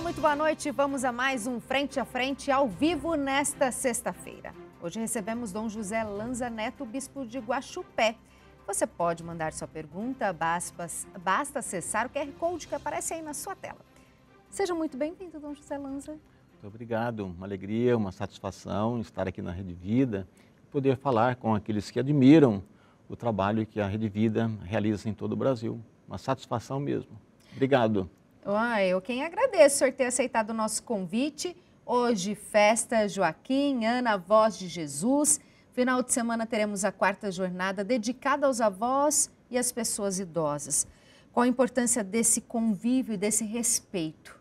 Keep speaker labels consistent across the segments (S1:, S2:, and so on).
S1: muito boa noite. Vamos a mais um Frente a Frente ao vivo nesta sexta-feira. Hoje recebemos Dom José Lanza Neto, bispo de Guaxupé. Você pode mandar sua pergunta, basta acessar o QR Code que aparece aí na sua tela. Seja muito bem-vindo, Dom José Lanza.
S2: Muito obrigado, uma alegria, uma satisfação estar aqui na Rede Vida e poder falar com aqueles que admiram o trabalho que a Rede Vida realiza em todo o Brasil. Uma satisfação mesmo. Obrigado.
S1: Eu quem agradeço o senhor ter aceitado o nosso convite. Hoje, festa Joaquim, Ana, Voz de Jesus. Final de semana teremos a quarta jornada dedicada aos avós e às pessoas idosas. Qual a importância desse convívio e desse respeito?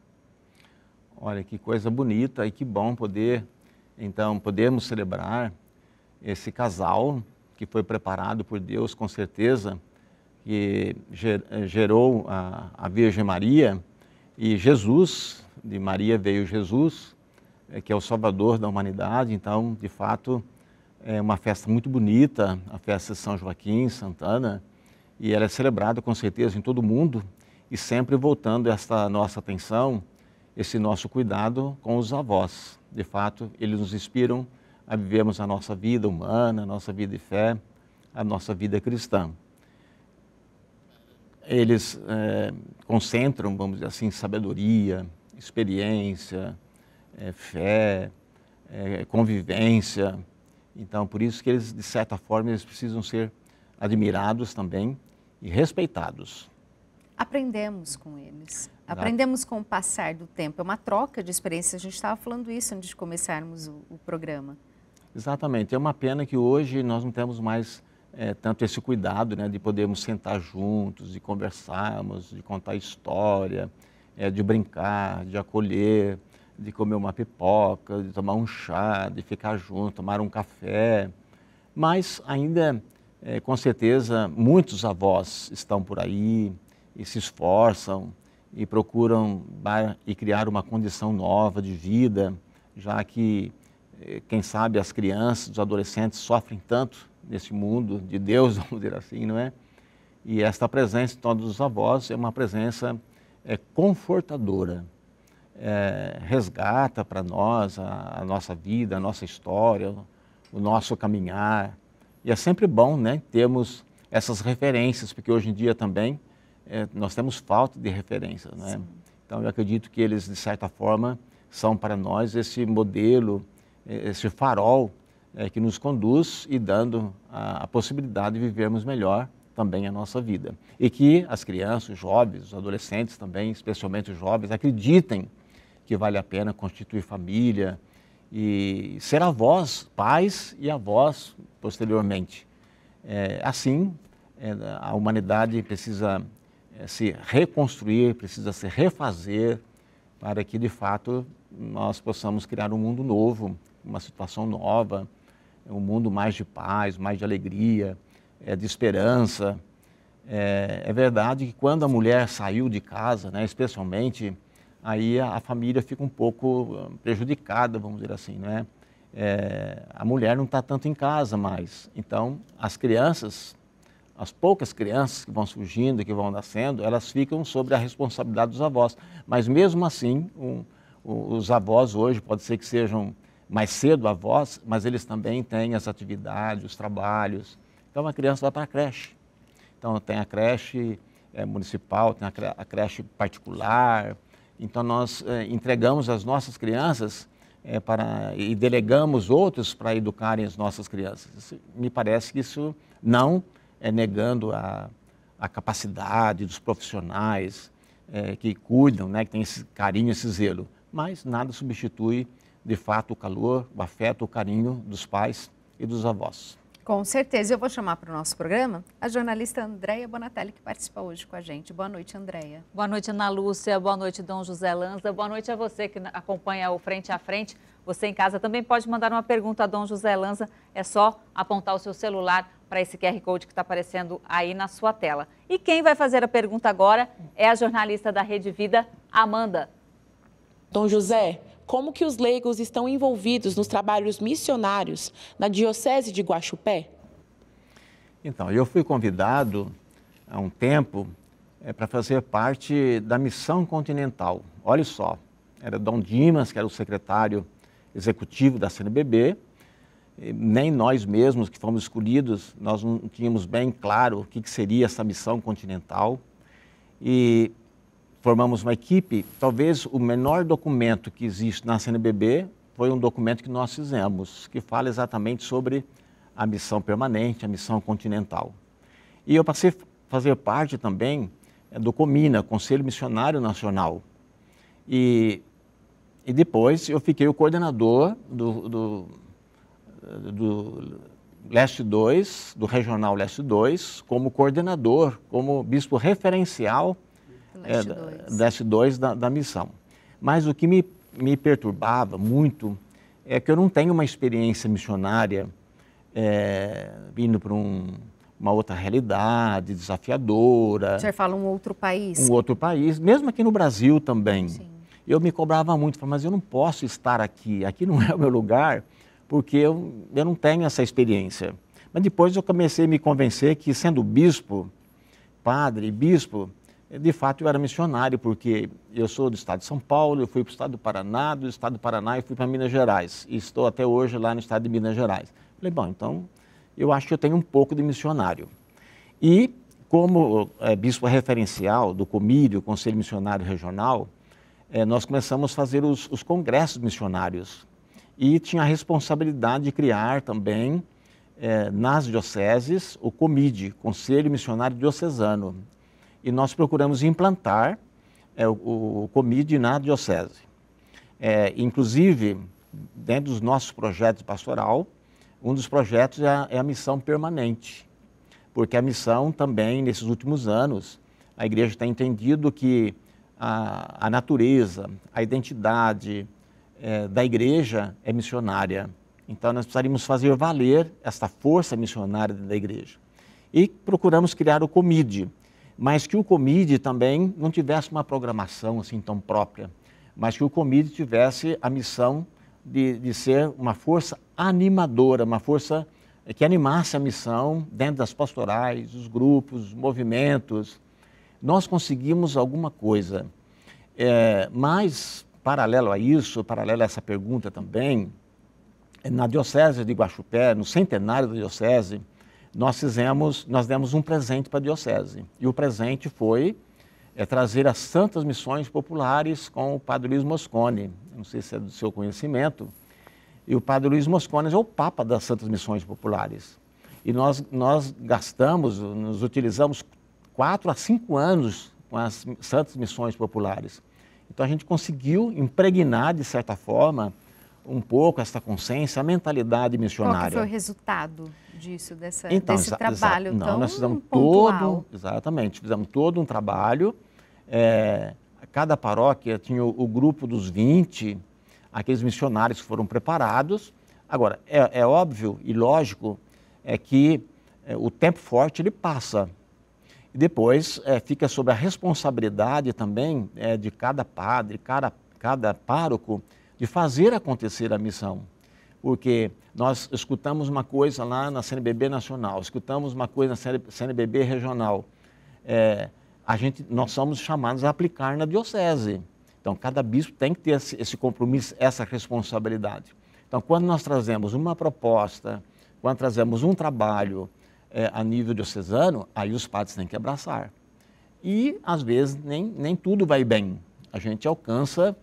S2: Olha, que coisa bonita e que bom podermos celebrar esse casal que foi preparado por Deus, com certeza, que gerou a Virgem Maria e Jesus, de Maria veio Jesus, que é o Salvador da humanidade. Então, de fato, é uma festa muito bonita, a festa de São Joaquim, Santana, e ela é celebrada com certeza em todo o mundo e sempre voltando esta nossa atenção, esse nosso cuidado com os avós. De fato, eles nos inspiram a vivermos a nossa vida humana, a nossa vida de fé, a nossa vida cristã. Eles concentram, vamos dizer assim, sabedoria, experiência, fé, convivência. Então, por isso que eles, de certa forma, eles precisam ser admirados também e respeitados.
S1: Aprendemos com eles, aprendemos com o passar do tempo, é uma troca de experiência, a gente estava falando isso antes de começarmos o programa.
S2: Exatamente, é uma pena que hoje nós não temos mais tanto esse cuidado, né, de podermos sentar juntos, de conversarmos, de contar história, de brincar, de acolher, de comer uma pipoca, de tomar um chá, de ficar junto, tomar um café. Mas ainda, com certeza, muitos avós estão por aí e se esforçam e procuram dar e criar uma condição nova de vida, já que, quem sabe, as crianças, os adolescentes sofrem tanto nesse mundo de Deus, vamos dizer assim, não é? E esta presença de todos os avós é uma presença confortadora, resgata para nós a nossa vida, a nossa história, o nosso caminhar. E é sempre bom, né, termos essas referências, porque hoje em dia também nós temos falta de referências, né? Então eu acredito que eles, de certa forma, são para nós esse modelo, esse farol que nos conduz e dando a possibilidade de vivermos melhor também a nossa vida. E que as crianças, os jovens, os adolescentes também, especialmente os jovens, acreditem que vale a pena constituir família e ser avós, pais e avós posteriormente. Assim, a humanidade precisa se reconstruir, precisa se refazer para que, de fato, nós possamos criar um mundo novo, uma situação nova, um mundo mais de paz, mais de alegria, de esperança. É verdade que quando a mulher saiu de casa, né, especialmente, aí a família fica um pouco prejudicada, vamos dizer assim, né? A mulher não está tanto em casa mais. Então, as crianças, as poucas crianças que vão surgindo, que vão nascendo, elas ficam sobre a responsabilidade dos avós. Mas mesmo assim, os avós hoje pode ser que sejam mais cedo avós, mas eles também têm as atividades, os trabalhos. Então a criança vai para a creche. Então tem a creche municipal, tem a creche particular. Então nós entregamos as nossas crianças e delegamos outros para educarem as nossas crianças. Me parece que isso não é negando a capacidade dos profissionais que cuidam, né, que têm esse carinho, esse zelo. Mas nada substitui, de fato, o calor, o afeto, o carinho dos pais e dos avós.
S1: Com certeza. Eu vou chamar para o nosso programa a jornalista Andréia Bonatelli, que participa hoje com a gente. Boa noite, Andréia.
S3: Boa noite, Ana Lúcia. Boa noite, Dom José Lanza. Boa noite a você que acompanha o Frente a Frente. Você em casa também pode mandar uma pergunta a Dom José Lanza. É só apontar o seu celular para esse QR Code que está aparecendo aí na sua tela. E quem vai fazer a pergunta agora é a jornalista da Rede Vida, Amanda.
S4: Dom José, como que os leigos estão envolvidos nos trabalhos missionários na Diocese de Guaxupé?
S2: Então, eu fui convidado há um tempo para fazer parte da Missão Continental. Olha só, era Dom Dimas, que era o secretário executivo da CNBB, nem nós mesmos que fomos escolhidos, nós não tínhamos bem claro o que seria essa missão continental. E formamos uma equipe. Talvez o menor documento que existe na CNBB foi um documento que nós fizemos, que fala exatamente sobre a missão permanente, a missão continental. E eu passei a fazer parte também do COMINA, Conselho Missionário Nacional. E depois eu fiquei o coordenador do Leste 2, do Regional Leste 2, como coordenador, como bispo referencial Leste 2 da missão. Mas o que me perturbava muito é que eu não tenho uma experiência missionária indo para uma outra realidade, desafiadora.
S1: O senhor fala um outro país?
S2: Um outro país, mesmo aqui no Brasil também.
S1: Sim.
S2: Eu me cobrava muito, mas eu não posso estar aqui não é o meu lugar, porque eu não tenho essa experiência. Mas depois eu comecei a me convencer que, sendo bispo, padre, bispo, de fato eu era missionário, porque eu sou do estado de São Paulo, eu fui para o estado do Paraná, do estado do Paraná eu fui para Minas Gerais, e estou até hoje lá no estado de Minas Gerais. Falei, bom, então eu acho que eu tenho um pouco de missionário. E como bispo referencial do COMIRE, o Conselho Missionário Regional, nós começamos a fazer os congressos missionários. E tinha a responsabilidade de criar também, nas dioceses, o COMIDE, Conselho Missionário Diocesano. E nós procuramos implantar o COMIDE na diocese. Inclusive, dentro dos nossos projetos pastoral, um dos projetos é a missão permanente. Porque a missão também, nesses últimos anos, a igreja tem entendido que a natureza, a identidade da igreja é missionária. Então, nós precisaríamos fazer valer esta força missionária da igreja. E procuramos criar o COMIDE, mas que o COMIDE também não tivesse uma programação assim tão própria, mas que o COMIDE tivesse a missão de ser uma força animadora, uma força que animasse a missão dentro das pastorais, os grupos, os movimentos. Nós conseguimos alguma coisa, mas paralelo a isso, paralelo a essa pergunta também, na diocese de Guaxupé, no centenário da diocese, nós demos um presente para a diocese. E o presente foi trazer as Santas Missões Populares com o Padre Luiz Mosconi. Não sei se é do seu conhecimento. E o Padre Luiz Mosconi é o Papa das Santas Missões Populares. E nós nos utilizamos 4 a 5 anos com as Santas Missões Populares. Então a gente conseguiu impregnar, de certa forma, um pouco essa consciência, a mentalidade missionária.
S1: Qual que foi o resultado disso, desse
S2: Nós
S1: trabalho tão
S2: fizemos
S1: pontual?
S2: Fizemos todo um trabalho. Cada paróquia tinha o grupo dos 20, aqueles missionários que foram preparados. Agora, é óbvio e lógico que o tempo forte ele passa. E depois fica sob a responsabilidade também de cada padre, cada pároco, de fazer acontecer a missão. Porque nós escutamos uma coisa lá na CNBB Nacional, escutamos uma coisa na CNBB Regional. Nós somos chamados a aplicar na diocese. Então, cada bispo tem que ter esse compromisso, essa responsabilidade. Então, quando nós trazemos uma proposta, quando trazemos um trabalho a nível diocesano, aí os padres têm que abraçar. E, às vezes, nem tudo vai bem. A gente alcança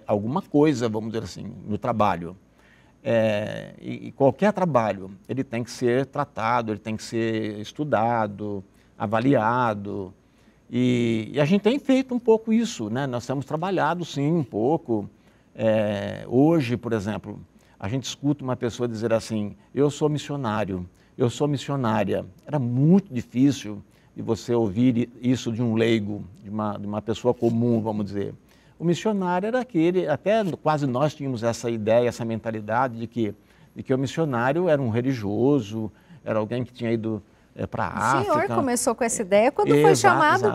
S2: alguma coisa, vamos dizer assim, no trabalho. E qualquer trabalho, ele tem que ser tratado, ele tem que ser estudado, avaliado. E a gente tem feito um pouco isso, né? Nós temos trabalhado, sim, um pouco. Hoje, por exemplo, a gente escuta uma pessoa dizer assim, eu sou missionário, eu sou missionária. Era muito difícil de você ouvir isso de um leigo, de uma pessoa comum, vamos dizer. O missionário era aquele, até quase nós tínhamos essa ideia, essa mentalidade de que o missionário era um religioso, era alguém que tinha ido para a África.
S1: O senhor começou com essa ideia quando foi chamado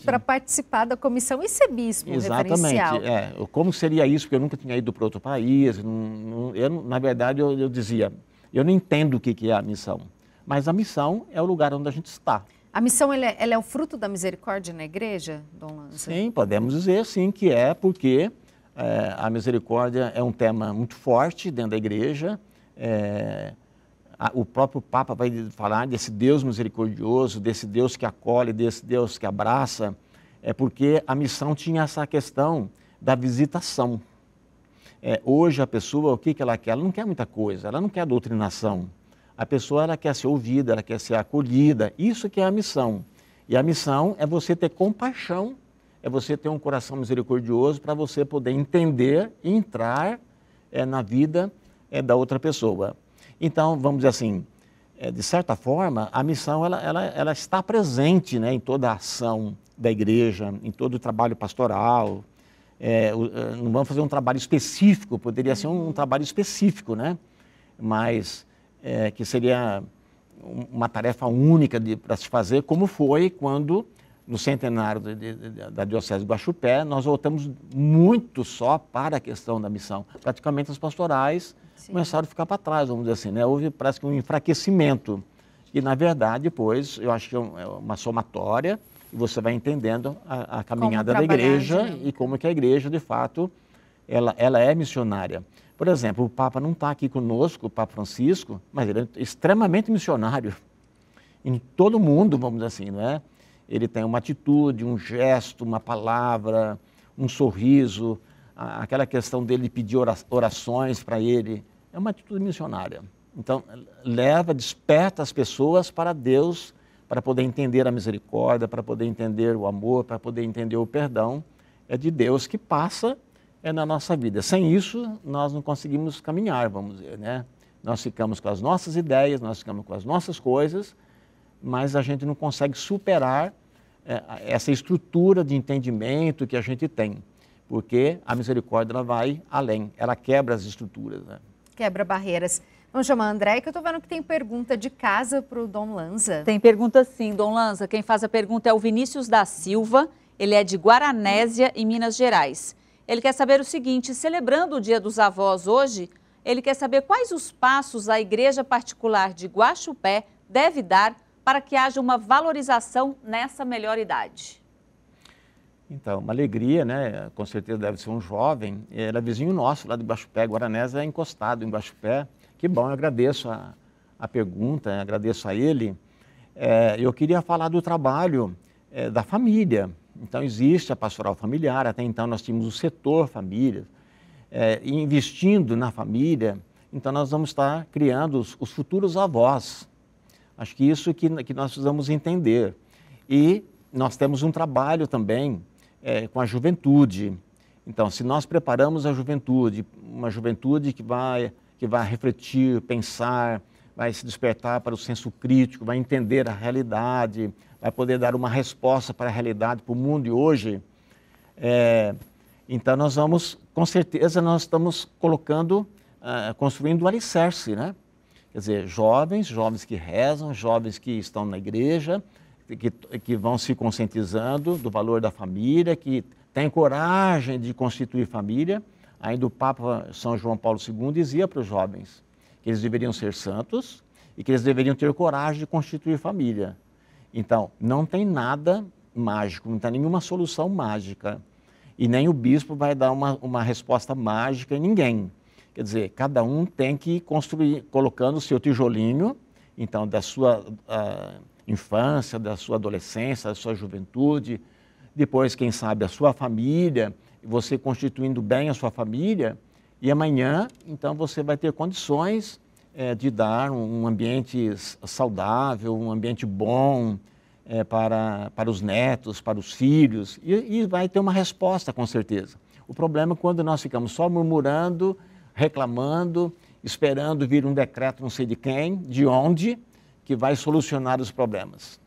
S1: para participar da comissão e ser bispo referencial.
S2: Como seria isso? Porque eu nunca tinha ido para outro país. Na verdade, eu dizia, eu não entendo o que é a missão, mas a missão é o lugar onde a gente está.
S1: A missão ela é o fruto da misericórdia na igreja, Dom Lanza?
S2: Sim, podemos dizer sim que porque A misericórdia é um tema muito forte dentro da igreja. O próprio Papa vai falar desse Deus misericordioso, desse Deus que acolhe, desse Deus que abraça, porque a missão tinha essa questão da visitação. Hoje a pessoa, o que ela quer? Ela não quer muita coisa, ela não quer doutrinação. A pessoa ela quer ser ouvida, ela quer ser acolhida, isso que é a missão. E a missão é você ter compaixão, é você ter um coração misericordioso para você poder entender e entrar na vida da outra pessoa. Então, vamos dizer assim, de certa forma, a missão ela está presente, né, em toda a ação da igreja, em todo o trabalho pastoral. Não vamos fazer um trabalho específico, poderia ser um trabalho específico, né? Mas que seria uma tarefa única para se fazer, como foi quando, no centenário da Diocese de Guaxupé, nós voltamos muito só para a questão da missão. Praticamente as pastorais começaram a ficar para trás, vamos dizer assim, né? Houve parece que um enfraquecimento. E, na verdade, depois, eu acho que é uma somatória, e você vai entendendo a caminhada da igreja e como que a igreja, de fato, ela é missionária. Por exemplo, o Papa não está aqui conosco, o Papa Francisco, mas ele é extremamente missionário em todo o mundo, vamos dizer assim, não é? Ele tem uma atitude, um gesto, uma palavra, um sorriso, aquela questão dele pedir orações para ele, é uma atitude missionária. Então, desperta as pessoas para Deus, para poder entender a misericórdia, para poder entender o amor, para poder entender o perdão, é de Deus que passa na nossa vida. Sem isso, nós não conseguimos caminhar, vamos dizer, né? Nós ficamos com as nossas ideias, nós ficamos com as nossas coisas, mas a gente não consegue superar essa estrutura de entendimento que a gente tem, porque a misericórdia ela vai além, ela quebra as estruturas, né?
S1: Quebra barreiras. Vamos chamar a André, que eu estou vendo que tem pergunta de casa para o Dom Lanza.
S3: Tem pergunta sim, Dom Lanza. Quem faz a pergunta é o Vinícius da Silva, ele é de Guaranésia, em Minas Gerais. Ele quer saber o seguinte, celebrando o Dia dos Avós hoje, ele quer saber quais os passos a Igreja Particular de Guaxupé deve dar para que haja uma valorização nessa melhor idade.
S2: Então, uma alegria, né? Com certeza deve ser um jovem. Ele é vizinho nosso lá de Guaxupé, Guaranésia é encostado em Guaxupé. Que bom, eu agradeço a pergunta, agradeço a ele. Eu queria falar do trabalho da família. Então, existe a pastoral familiar, até então nós tínhamos o setor família, investindo na família, então nós vamos estar criando os futuros avós. Acho que isso que nós precisamos entender. E nós temos um trabalho também com a juventude. Então, se nós preparamos a juventude, uma juventude que vai refletir, pensar, vai se despertar para o senso crítico, vai entender a realidade, vai poder dar uma resposta para a realidade, para o mundo de hoje. Então, nós vamos, com certeza, nós estamos construindo o alicerce, né? Quer dizer, jovens que rezam, jovens que estão na igreja, que vão se conscientizando do valor da família, que têm coragem de constituir família. Ainda o Papa São João Paulo II dizia para os jovens que eles deveriam ser santos e que eles deveriam ter coragem de constituir família. Então, não tem nada mágico, não tem nenhuma solução mágica. E nem o bispo vai dar uma resposta mágica em ninguém. Quer dizer, cada um tem que construir, colocando o seu tijolinho, então, da sua infância, da sua adolescência, da sua juventude, depois, quem sabe, a sua família, você constituindo bem a sua família, e amanhã, então, você vai ter condições de dar um ambiente saudável, um ambiente bom para os netos, para os filhos, e vai ter uma resposta, com certeza. O problema é quando nós ficamos só murmurando, reclamando, esperando vir um decreto não sei de quem, de onde, que vai solucionar os problemas.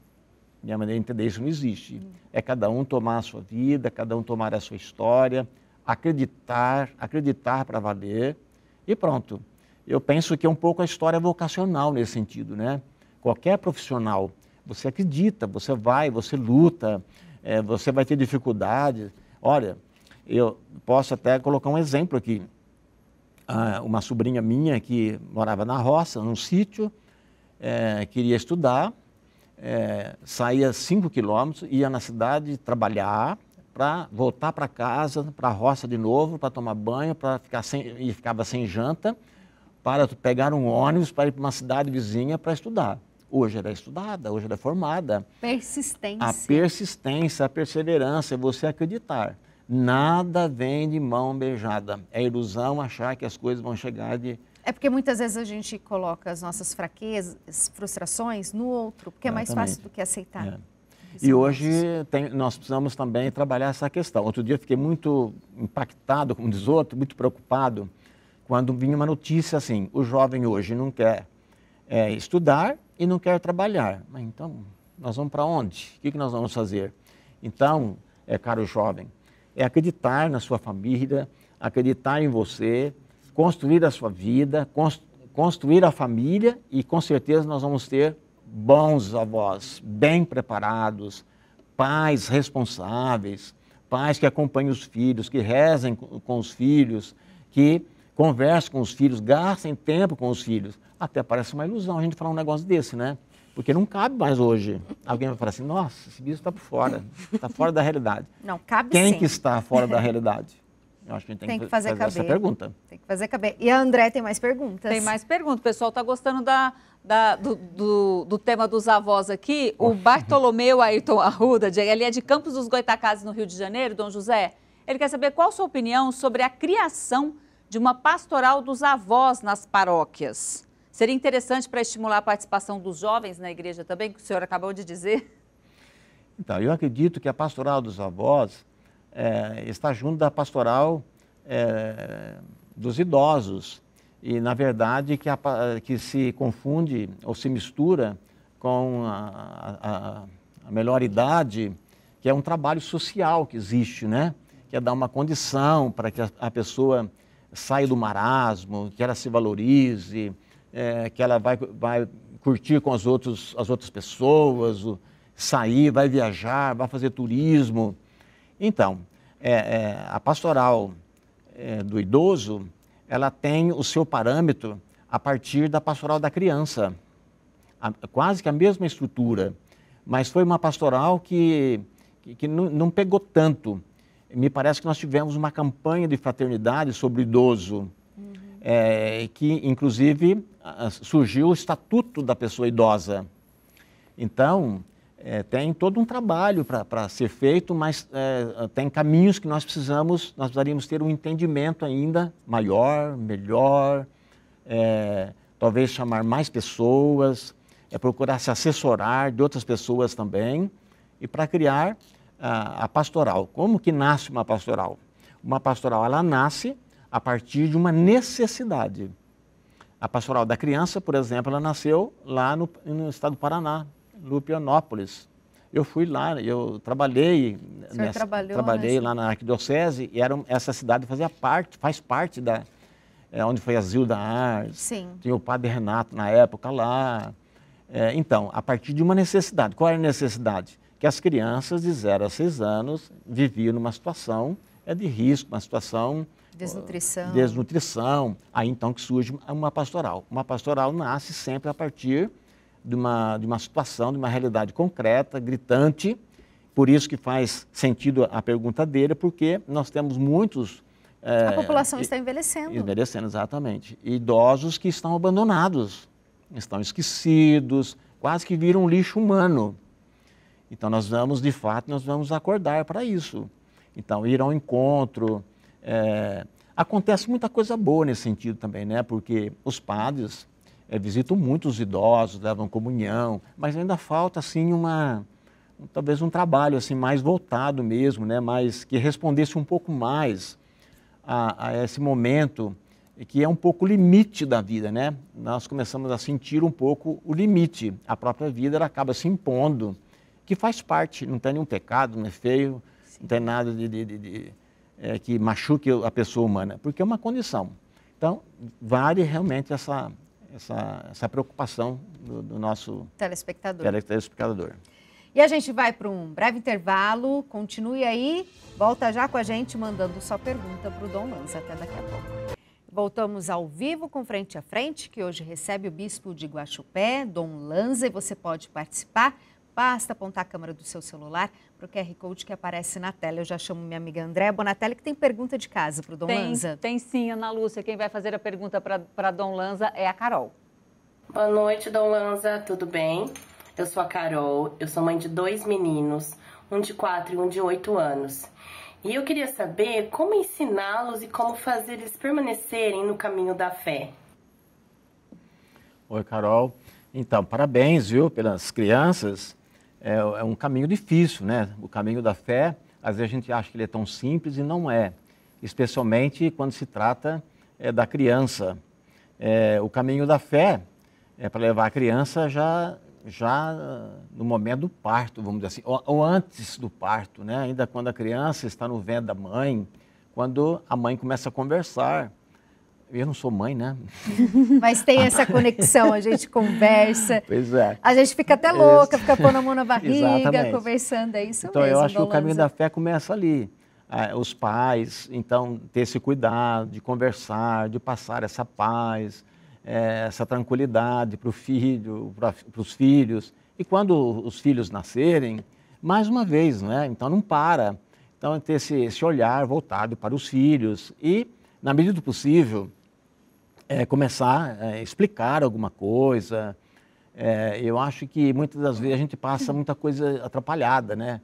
S2: Minha maneira de entender isso não existe. É cada um tomar a sua vida, cada um tomar a sua história, acreditar para valer e pronto. Eu penso que é um pouco a história vocacional nesse sentido, né? Qualquer profissional, você acredita, você vai, você luta, você vai ter dificuldades. Olha, eu posso até colocar um exemplo aqui. Uma sobrinha minha que morava na roça, num sítio, queria estudar, saía 5 quilômetros, ia na cidade trabalhar para voltar para casa, para a roça de novo, para tomar banho, e ficava sem janta, para pegar um ônibus para ir para uma cidade vizinha para estudar. Hoje ela é estudada, hoje ela é formada.
S1: Persistência.
S2: A persistência, a perseverança, é você acreditar. Nada vem de mão beijada. É ilusão achar que as coisas vão chegar de...
S1: É porque muitas vezes a gente coloca as nossas fraquezas, frustrações no outro, porque é mais fácil do que aceitar.
S2: É. E hoje nós precisamos também trabalhar essa questão. Outro dia eu fiquei muito impactado, como diz outro, muito preocupado, quando vinha uma notícia assim, o jovem hoje não quer estudar e não quer trabalhar. Mas então, nós vamos para onde? O que nós vamos fazer? Então, caro jovem, é acreditar na sua família, acreditar em você, construir a sua vida, construir a família e com certeza nós vamos ter bons avós, bem preparados, pais responsáveis, pais que acompanhem os filhos, que rezem com os filhos, que conversem com os filhos, gastem tempo com os filhos. Até parece uma ilusão a gente falar um negócio desse, né? Porque não cabe mais hoje. Alguém vai falar assim, nossa, esse bicho está por fora, está fora da realidade.
S1: Não, cabe
S2: Sim.
S1: Quem
S2: que está fora da realidade? Eu acho que a gente tem que fazer essa pergunta.
S1: Tem que fazer caber. E a André tem mais perguntas?
S3: Tem mais perguntas. O pessoal está gostando do tema dos avós aqui. O Bartolomeu Ayrton Arruda, ele é de Campos dos Goytacazes, no Rio de Janeiro, Dom José. Ele quer saber qual a sua opinião sobre a criação de uma pastoral dos avós nas paróquias. Seria interessante para estimular a participação dos jovens na igreja também, que o senhor acabou de dizer?
S2: Então, eu acredito que a pastoral dos avós está junto da pastoral dos idosos. E, na verdade, que se confunde ou se mistura com a melhor idade, que é um trabalho social que existe, né? Que é dar uma condição para que a pessoa saia do marasmo, que ela se valorize, que ela vai curtir com as outras pessoas, sair, vai viajar, vai fazer turismo. Então, a pastoral do idoso, ela tem o seu parâmetro a partir da pastoral da criança, quase que a mesma estrutura, mas foi uma pastoral que não pegou tanto. Me parece que nós tivemos uma campanha de fraternidade sobre o idoso, que inclusive surgiu o Estatuto da Pessoa Idosa. Então, tem todo um trabalho para ser feito, mas tem caminhos que nós precisaríamos ter um entendimento ainda maior, melhor, talvez chamar mais pessoas, procurar se assessorar de outras pessoas também, e para criar a pastoral. Como que nasce uma pastoral? Uma pastoral, ela nasce a partir de uma necessidade. A pastoral da criança, por exemplo, ela nasceu lá no estado do Paraná, Lupianópolis. Eu fui lá, eu trabalhei, trabalhei lá na arquidiocese e essa cidade faz parte onde foi a Zilda Ars.
S1: Sim.
S2: Tinha o padre Renato na época lá. Então, a partir de uma necessidade. Qual era a necessidade? Que as crianças de 0 a 6 anos viviam numa situação de risco, uma situação... Desnutrição. Aí então que surge uma pastoral. Uma pastoral nasce sempre a partir de uma situação, de uma realidade concreta, gritante. Por isso que faz sentido a pergunta dele, porque nós temos muitos...
S1: a população está envelhecendo.
S2: Envelhecendo, exatamente. Idosos que estão abandonados, estão esquecidos, quase que viram um lixo humano. Então nós vamos acordar para isso. Então ir ao encontro... acontece muita coisa boa nesse sentido também, né? Porque os padres visitam muitos idosos, levam comunhão, mas ainda falta assim talvez um trabalho assim mais voltado mesmo, né? Mas que respondesse um pouco mais a esse momento que é um pouco o limite da vida, né? Nós começamos a sentir um pouco o limite. A própria vida ela acaba se impondo, que faz parte. Não tem nenhum pecado, não é feio, sim, não tem nada que machuque a pessoa humana, porque é uma condição. Então, vale realmente essa preocupação do nosso telespectador.
S1: E a gente vai para um breve intervalo, continue aí, volta já com a gente mandando sua pergunta para o Dom Lanza, até daqui a pouco. Voltamos ao vivo com Frente a Frente, que hoje recebe o Bispo de Guaxupé, Dom Lanza, e você pode participar basta apontar a câmera do seu celular para o QR Code que aparece na tela. Eu já chamo minha amiga Andréa Bonatelli, que tem pergunta de casa para o Dom Lanza.
S3: Tem sim, Ana Lúcia. Quem vai fazer a pergunta para Dom Lanza é a Carol.
S5: Boa noite, Dom Lanza. Tudo bem? Eu sou a Carol, eu sou mãe de 2 meninos, um de 4 e um de 8 anos. E eu queria saber como ensiná-los e como fazer eles permanecerem no caminho da fé.
S2: Oi, Carol. Então, parabéns, viu, pelas crianças. É um caminho difícil, né? O caminho da fé, às vezes a gente acha que ele é tão simples e não é. Especialmente quando se trata da criança. O caminho da fé é para levar a criança já no momento do parto, vamos dizer assim, ou antes do parto, né? Ainda quando a criança está no ventre da mãe, quando a mãe começa a conversar. Eu não sou mãe, né?
S1: Mas tem essa conexão, a gente conversa.
S2: Pois é.
S1: A gente fica até louca, fica pondo a mão na barriga,
S2: Exatamente.
S1: conversando, é isso
S2: então,
S1: mesmo.
S2: Então, eu acho que o caminho da fé começa ali. Os pais, então, ter esse cuidado de conversar, de passar essa paz, essa tranquilidade para o filho, para os filhos. E quando os filhos nascerem, mais uma vez, né? Então, não para. Então, ter esse olhar voltado para os filhos e, na medida do possível, começar a explicar alguma coisa. Eu acho que muitas das vezes a gente passa muita coisa atrapalhada, né?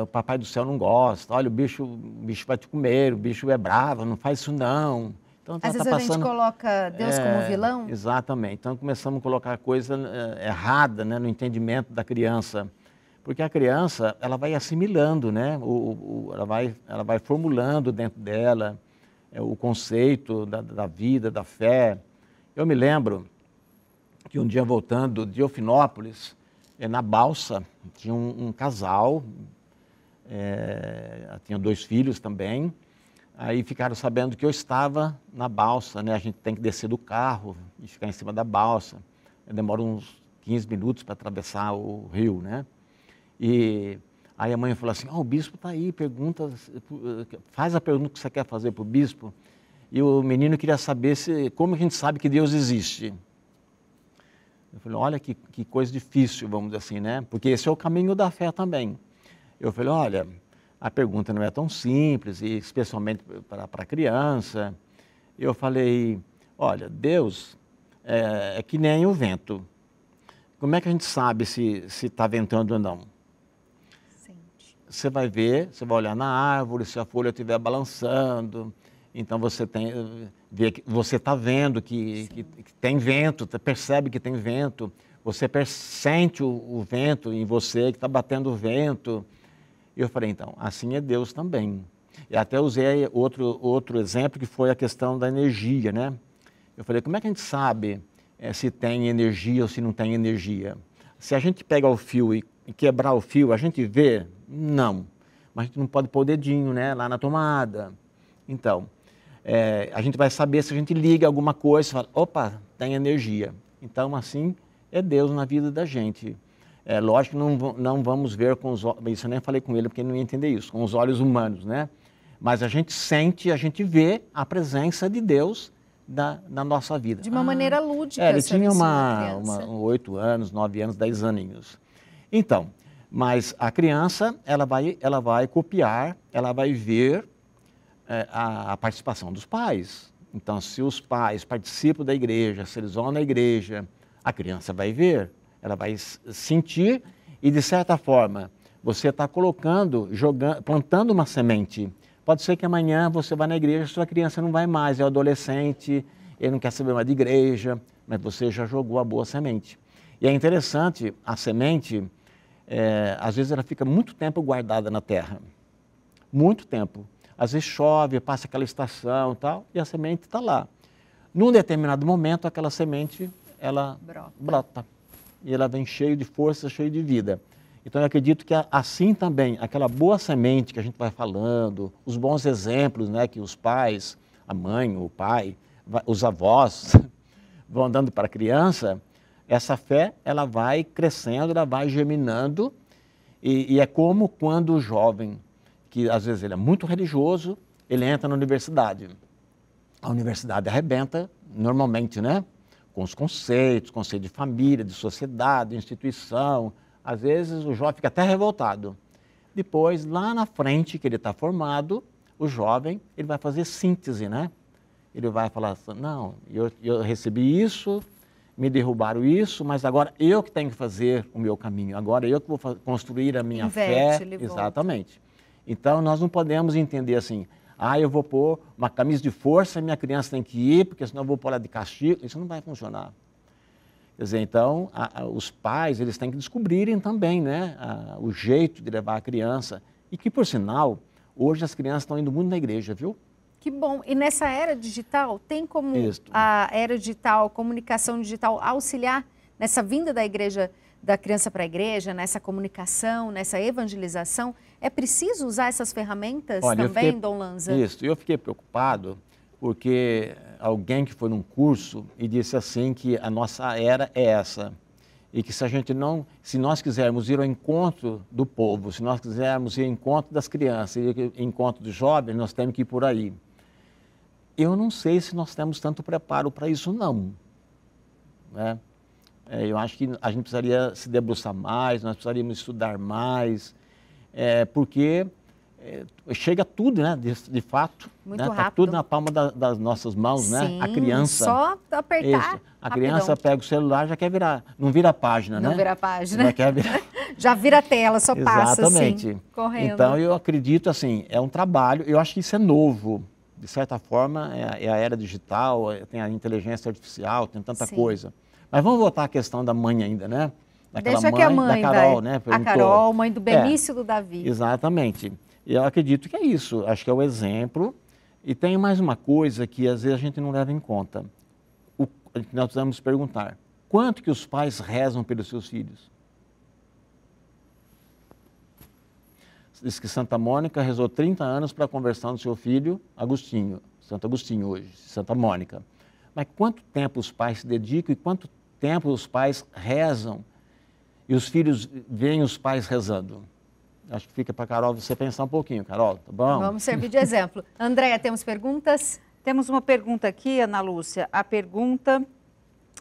S2: O papai do céu não gosta, olha, o bicho vai te comer, o bicho é bravo, não faz isso não. Então,
S1: às vezes a gente coloca Deus como vilão.
S2: Exatamente. Então começamos a colocar coisa errada, né, no entendimento da criança. Porque a criança, ela vai assimilando, né? Ela vai formulando dentro dela o conceito da vida, da fé. Eu me lembro que um dia voltando de Ofinópolis, na balsa, tinha um casal, tinha 2 filhos também, aí ficaram sabendo que eu estava na balsa, né? A gente tem que descer do carro e ficar em cima da balsa. Demora uns 15 minutos para atravessar o rio, né? E aí a mãe falou assim, o bispo está aí, faz a pergunta que você quer fazer para o bispo. E o menino queria saber como a gente sabe que Deus existe. Eu falei, olha que coisa difícil, vamos dizer assim, né? Porque esse é o caminho da fé também. Eu falei, olha, a pergunta não é tão simples, e especialmente para a criança. Eu falei, olha, Deus é que nem o vento. Como é que a gente sabe se está ventando ou não? Você vai ver, você vai olhar na árvore, se a folha estiver balançando, então você está vendo que tem vento, percebe que tem vento, você sente o vento em você, que está batendo o vento. E eu falei, então, assim é Deus também. E até usei outro exemplo, que foi a questão da energia, né? Eu falei, como é que a gente sabe se tem energia ou se não tem energia? Se a gente pegar o fio e quebrar o fio, a gente vê? Não. Mas a gente não pode pôr o dedinho, né, lá na tomada. Então, a gente vai saber se a gente liga alguma coisa e fala, opa, tem energia. Então, assim, é Deus na vida da gente. Lógico que não vamos ver com os olhos, isso eu nem falei com ele porque ele não ia entender isso, com os olhos humanos, né? Mas a gente sente, a gente vê a presença de Deus na nossa vida.
S1: De uma maneira lúdica.
S2: Ele tinha 8 anos, 9 anos, 10 aninhos. Então, mas a criança, ela vai copiar, ela vai ver a participação dos pais. Então, se os pais participam da igreja, se eles vão na igreja, a criança vai ver, ela vai sentir e, de certa forma, você está plantando uma semente. Pode ser que amanhã você vá na igreja, sua criança não vai mais, é adolescente, ele não quer saber mais de igreja, mas você já jogou a boa semente. E é interessante, a semente, às vezes ela fica muito tempo guardada na terra, muito tempo. Às vezes chove, passa aquela estação e tal, e a semente está lá. Num determinado momento, aquela semente, ela brota. E ela vem cheia de força, cheia de vida. Então, eu acredito que assim também, aquela boa semente que a gente vai falando, os bons exemplos, né, que os pais, a mãe, o pai, os avós vão dando para a criança, essa fé, ela vai crescendo, ela vai germinando, e é como quando o jovem, que às vezes ele é muito religioso, ele entra na universidade. A universidade arrebenta, normalmente, né? Com os conceitos, conceito de família, de sociedade, de instituição, Às vezes o jovem fica até revoltado. Depois, lá na frente, que ele está formado, o jovem, ele vai fazer síntese, né? Ele vai falar assim, não, eu recebi isso, me derrubaram isso, mas agora eu que tenho que fazer o meu caminho, agora eu que vou construir a minha fé. Exatamente. Então, nós não podemos entender assim, eu vou pôr uma camisa de força e minha criança tem que ir, porque senão eu vou pôr ela de castigo. Isso não vai funcionar. Quer dizer, então, os pais, eles têm que descobrirem também, né, o jeito de levar a criança. E que, por sinal, hoje as crianças estão indo muito na igreja, viu?
S1: Que bom. E nessa era digital, tem como a era digital, a comunicação digital auxiliar nessa vinda da igreja, da criança para a igreja, nessa comunicação, nessa evangelização? É preciso usar essas ferramentas também, Dom Lanza?
S2: Isso. Eu fiquei preocupado porque alguém que foi num curso e disse assim que a nossa era é essa. E que se nós quisermos ir ao encontro do povo, se nós quisermos ir ao encontro das crianças, ir ao encontro dos jovens, nós temos que ir por aí. Eu não sei se nós temos tanto preparo para isso, não. Né? Eu acho que a gente precisaria se debruçar mais, nós precisaríamos estudar mais, porque chega tudo, né, de fato.
S1: Muito
S2: rápido. Tá tudo na palma das nossas mãos,
S1: Sim,
S2: né? A criança.
S1: Só apertar.
S2: Isso. A criança pega o celular, já quer virar, não vira a página, né?
S1: Não vira a página.
S2: Já quer virar.
S1: Já vira a tela, só passa
S2: Exatamente.
S1: Assim, correndo.
S2: Então, eu acredito, assim, é um trabalho, eu acho que isso é novo. De certa forma, é a era digital, tem a inteligência artificial, tem tanta coisa. Mas vamos voltar à questão da mãe ainda, né?
S1: Deixa que a mãe,
S2: da Carol, né?
S1: A Carol, mãe do Benício do Davi.
S2: Exatamente. E eu acredito que é isso, acho que é o exemplo. E tem mais uma coisa que às vezes a gente não leva em conta. Nós precisamos perguntar, quanto que os pais rezam pelos seus filhos? Diz que Santa Mônica rezou 30 anos para a conversão do seu filho Agostinho, Santo Agostinho hoje, Santa Mônica. Mas quanto tempo os pais se dedicam e quanto tempo os pais rezam e os filhos veem os pais rezando? Acho que fica para a Carol você pensar um pouquinho, Carol, tá bom?
S1: Vamos servir de exemplo. Andréia, temos perguntas?
S3: Temos uma pergunta aqui, Ana Lúcia. A pergunta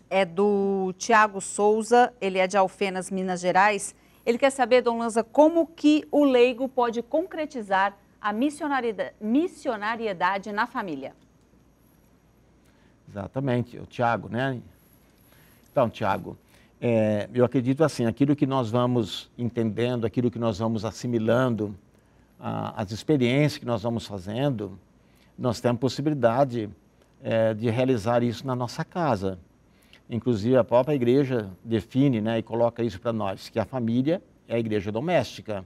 S3: é do Tiago Souza, ele é de Alfenas, Minas Gerais. Ele quer saber, Dom Lanza, como que o leigo pode concretizar a missionariedade na família?
S2: Exatamente, o Tiago, né? Então, Tiago, eu acredito assim, aquilo que nós vamos entendendo, aquilo que nós vamos assimilando, as experiências que nós vamos fazendo, nós temos possibilidade de realizar isso na nossa casa. Inclusive, a própria igreja define, né, e coloca isso para nós, que a família é a igreja doméstica.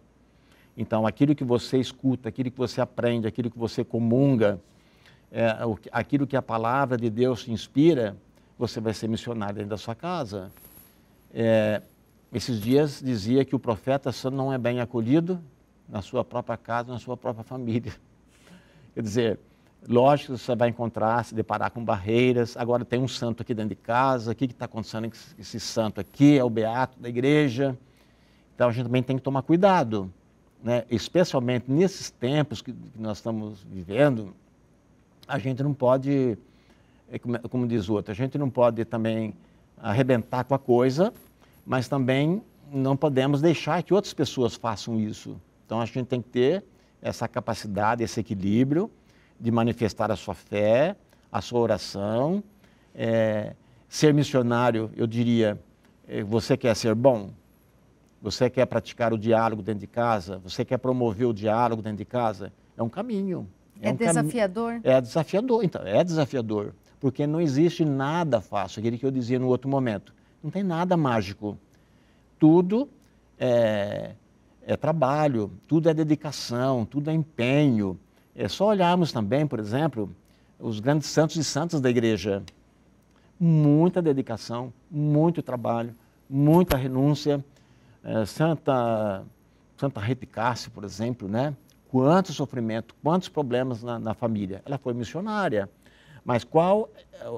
S2: Então, aquilo que você escuta, aquilo que você aprende, aquilo que você comunga, aquilo que a palavra de Deus te inspira, você vai ser missionário dentro da sua casa. Esses dias dizia que o profeta só não é bem acolhido na sua própria casa, na sua própria família. Quer dizer, lógico que você vai encontrar, se deparar com barreiras. Agora tem um santo aqui dentro de casa, o que está acontecendo com esse santo aqui? É o beato da igreja. Então a gente também tem que tomar cuidado, né? Especialmente nesses tempos que nós estamos vivendo, a gente não pode, como diz o outro, a gente não pode também arrebentar com a coisa, mas também não podemos deixar que outras pessoas façam isso. Então a gente tem que ter essa capacidade, esse equilíbrio de manifestar a sua fé, a sua oração. Ser missionário, eu diria, você quer ser bom? Você quer praticar o diálogo dentro de casa? Você quer promover o diálogo dentro de casa? É um caminho.
S1: É desafiador?
S2: É desafiador, então, é desafiador, porque não existe nada fácil, aquele que eu dizia no outro momento. Não tem nada mágico. Tudo é trabalho, tudo é dedicação, tudo é empenho. É só olharmos também, por exemplo, os grandes santos e santas da igreja. Muita dedicação, muito trabalho, muita renúncia. Santa Rita Cássio, por exemplo, né? Quanto sofrimento, quantos problemas na família. Ela foi missionária, mas qual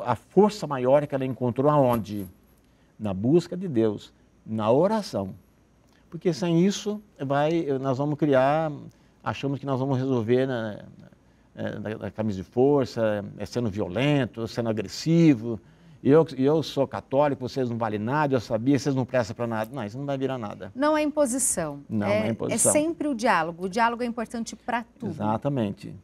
S2: a força maior que ela encontrou aonde? Na busca de Deus, na oração. Porque sem isso, nós vamos criar, achamos que nós vamos resolver na camisa de força, sendo violento, sendo agressivo, eu sou católico, vocês não valem nada, eu sabia, vocês não prestam para nada. Não, isso não vai virar nada.
S1: Não é imposição.
S2: Não é imposição.
S1: É sempre o diálogo. O diálogo é importante para tudo.
S2: Exatamente.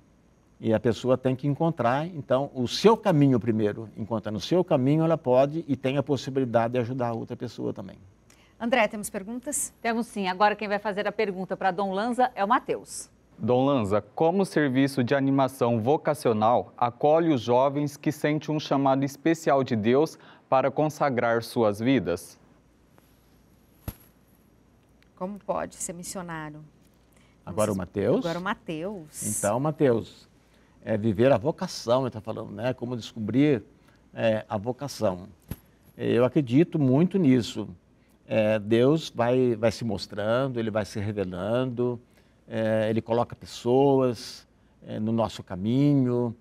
S2: E a pessoa tem que encontrar, então, o seu caminho primeiro. Encontrando o seu caminho, ela pode e tem a possibilidade de ajudar a outra pessoa também.
S1: André, temos perguntas?
S3: Temos sim. Agora quem vai fazer a pergunta para Dom Lanza é o Matheus.
S6: Dom Lanza, como o serviço de animação vocacional acolhe os jovens que sentem um chamado especial de Deus para consagrar suas vidas?
S1: Como pode ser missionário?
S2: Agora o Matheus?
S1: Agora o Matheus.
S2: Então, Matheus, é viver a vocação, ele está falando, né? Como descobrir a vocação. Eu acredito muito nisso. Deus vai se mostrando, Ele vai se revelando, Ele coloca pessoas no nosso caminho,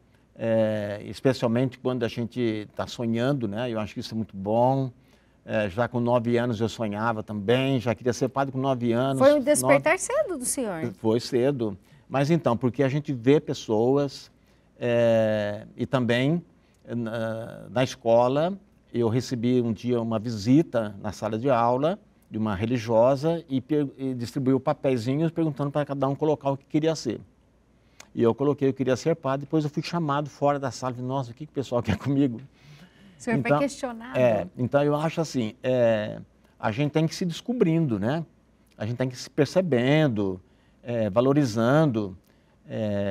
S2: especialmente quando a gente está sonhando, né? Eu acho que isso é muito bom. Já com 9 anos eu sonhava também, já queria ser padre com 9 anos.
S1: Foi um despertar cedo do senhor.
S2: Foi cedo. Mas então, porque a gente vê pessoas e também na escola, eu recebi um dia uma visita na sala de aula de uma religiosa e distribuiu papeizinhos perguntando para cada um colocar o que queria ser. E eu coloquei, eu queria ser padre, depois eu fui chamado fora da sala e falei, nossa, o que o pessoal quer comigo?
S1: O senhor foi questionado.
S2: Então eu acho assim, a gente tem que se descobrindo, né? A gente tem que se percebendo, valorizando,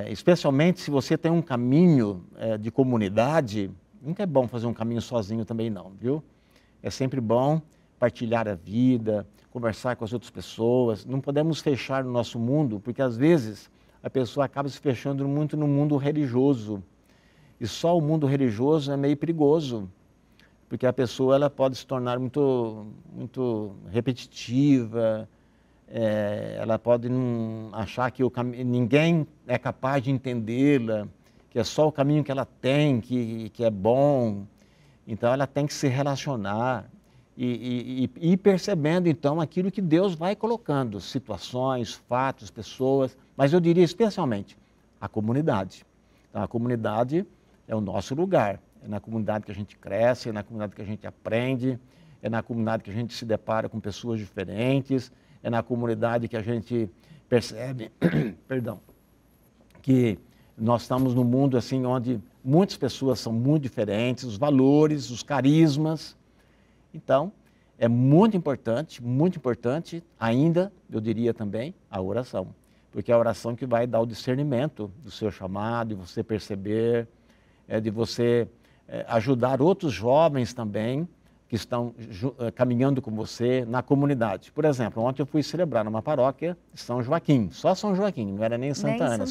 S2: especialmente se você tem um caminho de comunidade. Nunca é bom fazer um caminho sozinho também não, viu? É sempre bom partilhar a vida, conversar com as outras pessoas. Não podemos fechar o nosso mundo, porque às vezes a pessoa acaba se fechando muito no mundo religioso. E só o mundo religioso é meio perigoso, porque a pessoa ela pode se tornar muito repetitiva, ela pode não achar que ninguém é capaz de entendê-la, que é só o caminho que ela tem, que é bom. Então, ela tem que se relacionar e ir percebendo, então, aquilo que Deus vai colocando, situações, fatos, pessoas, mas eu diria especialmente a comunidade. Então, a comunidade é o nosso lugar, é na comunidade que a gente cresce, é na comunidade que a gente aprende, é na comunidade que a gente se depara com pessoas diferentes, é na comunidade que a gente percebe, perdão, que nós estamos num mundo assim onde muitas pessoas são muito diferentes, os valores, os carismas. Então, é muito importante ainda, eu diria também, a oração. Porque é a oração que vai dar o discernimento do seu chamado, de você perceber, de você ajudar outros jovens também que estão caminhando com você na comunidade. Por exemplo, ontem eu fui celebrar numa paróquia de São Joaquim, só São Joaquim, não era nem Santa Ana,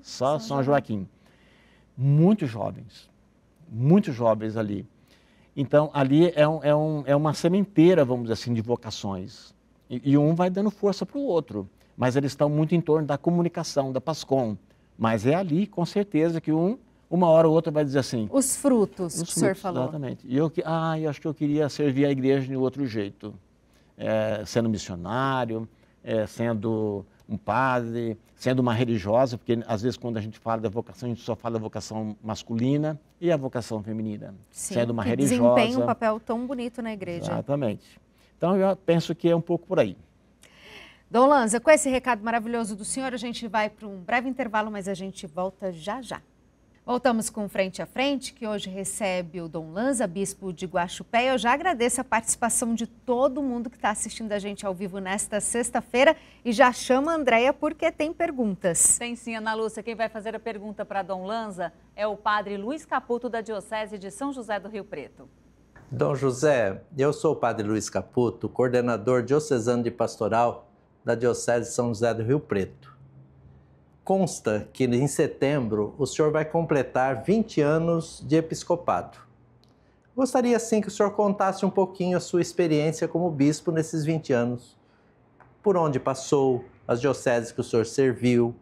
S2: só São Joaquim. Muitos jovens ali. Então, ali é uma sementeira, vamos dizer assim, de vocações. E um vai dando força para o outro, mas eles estão muito em torno da comunicação, da PASCOM. Mas é ali, com certeza, que uma hora ou outra vai dizer assim...
S1: Os frutos que o senhor falou.
S2: Exatamente. E eu acho que eu queria servir a igreja de outro jeito. Sendo missionário, sendo um padre, sendo uma religiosa, porque às vezes quando a gente fala da vocação, a gente só fala da vocação masculina e a vocação feminina.
S1: Sim,
S2: sendo uma
S1: que
S2: religiosa.
S1: Desempenha um papel tão bonito na igreja.
S2: Exatamente. Então eu penso que é um pouco por aí.
S1: Dom Lanza, com esse recado maravilhoso do senhor, a gente vai para um breve intervalo, mas a gente volta já já. Voltamos com Frente a Frente, que hoje recebe o Dom Lanza, bispo de Guaxupé. Eu já agradeço a participação de todo mundo que está assistindo a gente ao vivo nesta sexta-feira e já chama a Andréia porque tem perguntas.
S3: Tem sim, Ana Lúcia. Quem vai fazer a pergunta para Dom Lanza é o padre Luiz Caputo, da Diocese de São José do Rio Preto.
S7: Dom José, eu sou o padre Luiz Caputo, coordenador diocesano de pastoral da Diocese de São José do Rio Preto. Consta que em setembro o senhor vai completar 20 anos de episcopado. Gostaria sim que o senhor contasse um pouquinho a sua experiência como bispo nesses 20 anos. Por onde passou, as dioceses que o senhor serviu,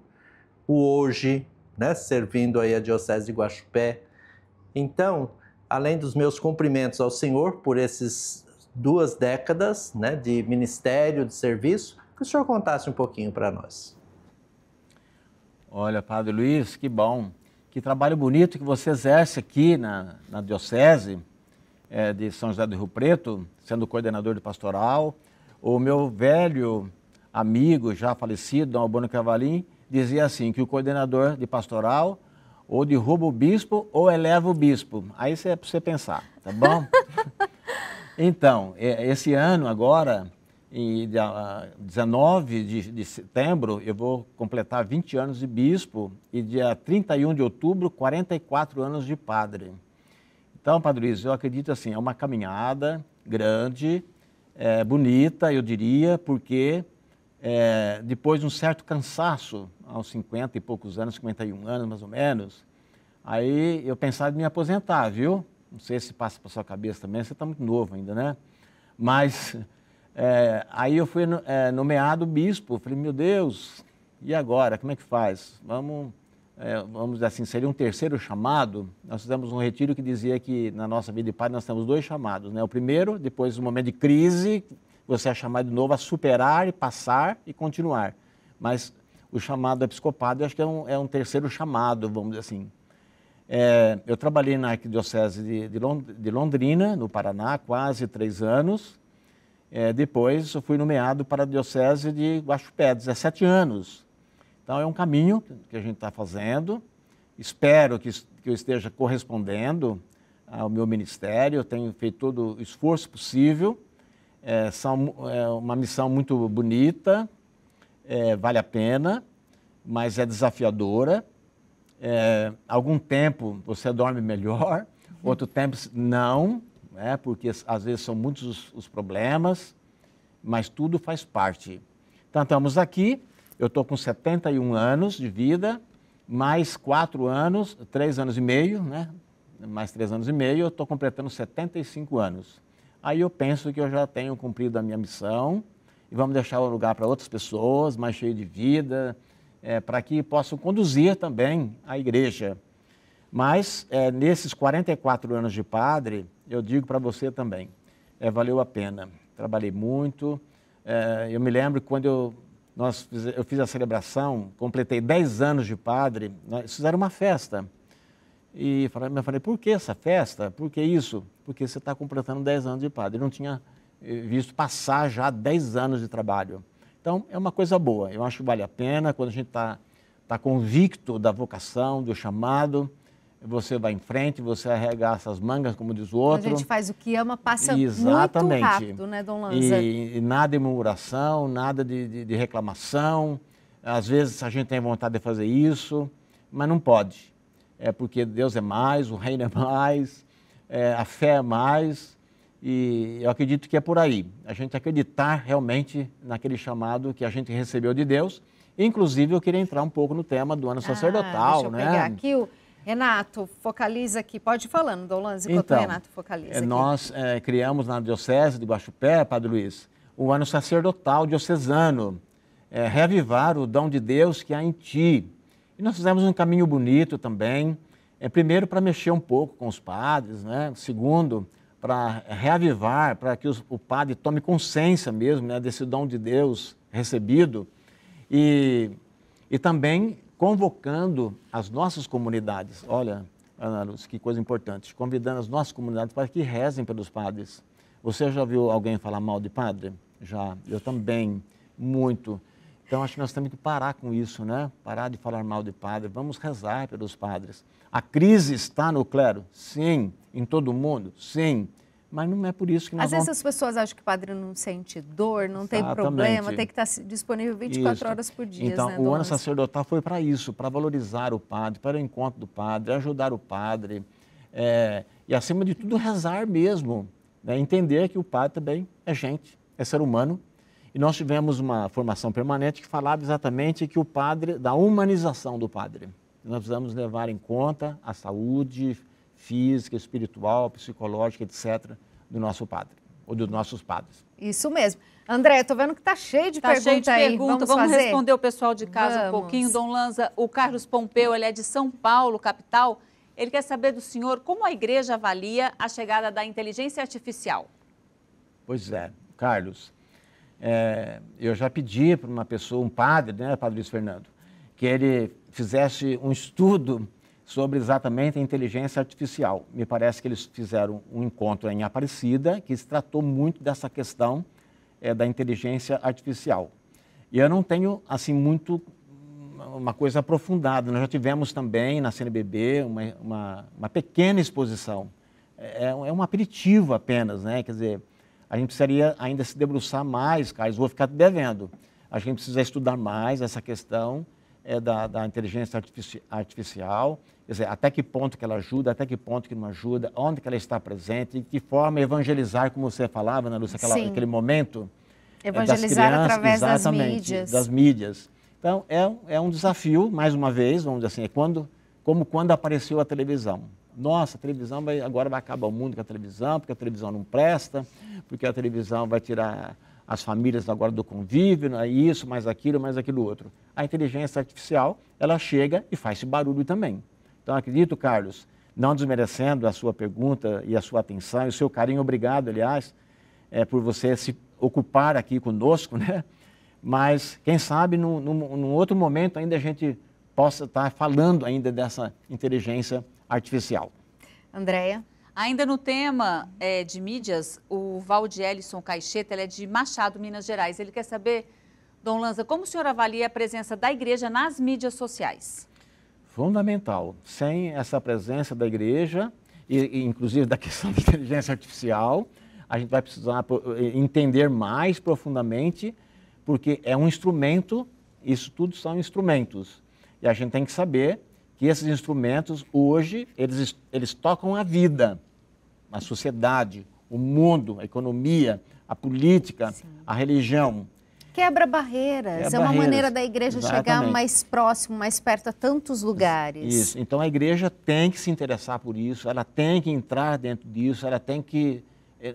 S7: o hoje, né, servindo aí a Diocese de Guaxupé. Então, além dos meus cumprimentos ao senhor por essas 2 décadas, né, de ministério, de serviço, que o senhor contasse um pouquinho para nós.
S2: Olha, Padre Luiz, que bom, que trabalho bonito que você exerce aqui na Diocese. de São José do Rio Preto, sendo coordenador de pastoral. O meu velho amigo, já falecido, Dom Albano Cavalim, dizia assim, que o coordenador de pastoral ou derruba o bispo ou eleva o bispo. Aí é para você pensar, tá bom? Então, esse ano agora, em dia 19 de setembro, eu vou completar 20 anos de bispo e dia 31 de outubro, 44 anos de padre. Então, Padre Luiz, eu acredito assim, é uma caminhada grande, bonita, eu diria, porque depois de um certo cansaço, aos 50 e poucos anos, 51 anos mais ou menos, aí eu pensava em me aposentar, viu? Não sei se passa para sua cabeça também, você está muito novo ainda, né? Mas aí eu fui nomeado bispo, falei, meu Deus, e agora, como é que faz? Vamos dizer assim, seria um terceiro chamado. Nós fizemos um retiro que dizia que na nossa vida de padre nós temos 2 chamados, né? O primeiro, depois do momento de crise, você é chamado de novo a superar e passar e continuar. Mas o chamado episcopado, eu acho que é um terceiro chamado, vamos dizer assim. Eu trabalhei na Arquidiocese de Londrina, no Paraná, quase 3 anos. Depois eu fui nomeado para a Diocese de Guaxupé, 17 anos. Então é um caminho que a gente está fazendo. Espero que eu esteja correspondendo ao meu ministério. Eu tenho feito todo o esforço possível. É uma missão muito bonita, vale a pena, mas é desafiadora. Algum tempo você dorme melhor, outro tempo não, porque às vezes são muitos os problemas, mas tudo faz parte. Então estamos aqui, eu estou com 71 anos de vida, mais 4 anos, 3 anos e meio, né? Mais 3 anos e meio, eu estou completando 75 anos. Aí eu penso que eu já tenho cumprido a minha missão e vamos deixar o lugar para outras pessoas, mais cheias de vida, para que possam conduzir também a igreja. Mas nesses 44 anos de padre, eu digo para você também, valeu a pena. Trabalhei muito. Eu me lembro quando eu fiz a celebração, completei 10 anos de padre, nós fizeram uma festa. E eu falei, por que essa festa? Por que isso? Porque você está completando 10 anos de padre. Eu não tinha visto passar já 10 anos de trabalho. Então, é uma coisa boa. Eu acho que vale a pena, quando a gente está convicto da vocação, do chamado, você vai em frente, você arregaça as mangas, como diz o outro.
S1: Quando a gente faz o que ama, passa
S2: Exatamente.
S1: Muito rápido, né, Dom Lanza?
S2: E nada de murmuração, nada de reclamação. Às vezes a gente tem vontade de fazer isso, mas não pode. Porque Deus é mais, o reino é mais, a fé é mais, e eu acredito que é por aí. A gente acreditar realmente naquele chamado que a gente recebeu de Deus. Inclusive, eu queria entrar um pouco no tema do ano sacerdotal,
S1: deixa eu
S2: né?
S1: pegar aqui o Renato, focaliza aqui. Pode ir falando, Dom Lanza, enquanto o Renato focaliza aqui.
S2: Nós criamos na Diocese de Guaxupé, Padre Luiz, o ano sacerdotal diocesano, reavivar o dom de Deus que há em ti. E nós fizemos um caminho bonito também, primeiro para mexer um pouco com os padres, né? Segundo, para reavivar, para que o padre tome consciência mesmo, né, desse dom de Deus recebido e também convocando as nossas comunidades. Olha, Ana Luz, que coisa importante, convidando as nossas comunidades para que rezem pelos padres. Você já viu alguém falar mal de padre? Já, eu também, muito. Então, acho que nós temos que parar com isso, né? Parar de falar mal de padre. Vamos rezar pelos padres. A crise está no clero? Sim. Em todo mundo? Sim. Mas não é por isso que nós
S1: Às vezes as pessoas acham que o padre não sente dor, não tem problema, tem que estar disponível 24 horas por dia,
S2: então,
S1: né,
S2: o ano sacerdotal foi para isso, para valorizar o padre, para o encontro do padre, ajudar o padre. E, acima de tudo, rezar mesmo. Né? Entender que o padre também é gente, é ser humano. E nós tivemos uma formação permanente que falava exatamente que o padre, da humanização do padre. Nós precisamos levar em conta a saúde física, espiritual, psicológica, etc., do nosso padre, ou dos nossos padres.
S1: Isso mesmo. André, estou vendo que está cheio de perguntas
S3: cheio de
S1: aí.
S3: Vamos responder o pessoal de casa um pouquinho. Dom Lanza, o Carlos Pompeu, ele é de São Paulo, capital. Ele quer saber do senhor como a igreja avalia a chegada da inteligência artificial.
S2: Pois é, Carlos. Eu já pedi para uma pessoa, um padre, né, Padre Luiz Fernando, que ele fizesse um estudo sobre exatamente a inteligência artificial. Me parece que eles fizeram um encontro em Aparecida, que se tratou muito dessa questão da inteligência artificial. E eu não tenho, assim, muito uma coisa aprofundada. Nós já tivemos também na CNBB uma pequena exposição. É um aperitivo apenas, né? Quer dizer, a gente precisaria ainda se debruçar mais, Carlos, vou ficar devendo. A gente precisa estudar mais essa questão da inteligência artificial, quer dizer, até que ponto que ela ajuda, até que ponto que não ajuda, onde que ela está presente, de que forma evangelizar, como você falava, Ana Lúcia, aquele momento.
S1: Evangelizar
S2: das crianças,
S1: através das
S2: mídias.
S1: das
S2: mídias. Então, é um desafio, mais uma vez, vamos dizer assim, como quando apareceu a televisão. Nossa, a televisão agora vai acabar o mundo com a televisão, porque a televisão não presta, porque a televisão vai tirar as famílias agora do convívio, não é isso, mais aquilo outro. A inteligência artificial, ela chega e faz esse barulho também. Então, acredito, Carlos, não desmerecendo a sua pergunta e a sua atenção e o seu carinho, obrigado, aliás, por você se ocupar aqui conosco, né? Mas, quem sabe, num outro momento ainda a gente possa estar falando ainda dessa inteligência artificial.
S1: Andréia?
S3: Ainda no tema de mídias, o Valdielison Caixeta, ele é de Machado, Minas Gerais. Ele quer saber, Dom Lanza, como o senhor avalia a presença da igreja nas mídias sociais?
S2: Fundamental. Sem essa presença da igreja, e inclusive da questão da inteligência artificial, a gente vai precisar entender mais profundamente, porque é um instrumento, isso tudo são instrumentos. E a gente tem que saber que esses instrumentos, hoje, eles tocam a vida, a sociedade, o mundo, a economia, a política, sim, a religião.
S1: Quebra barreiras, é uma maneira da igreja chegar mais próximo, mais perto a tantos lugares.
S2: Isso, então a igreja tem que se interessar por isso, ela tem que entrar dentro disso, ela tem que,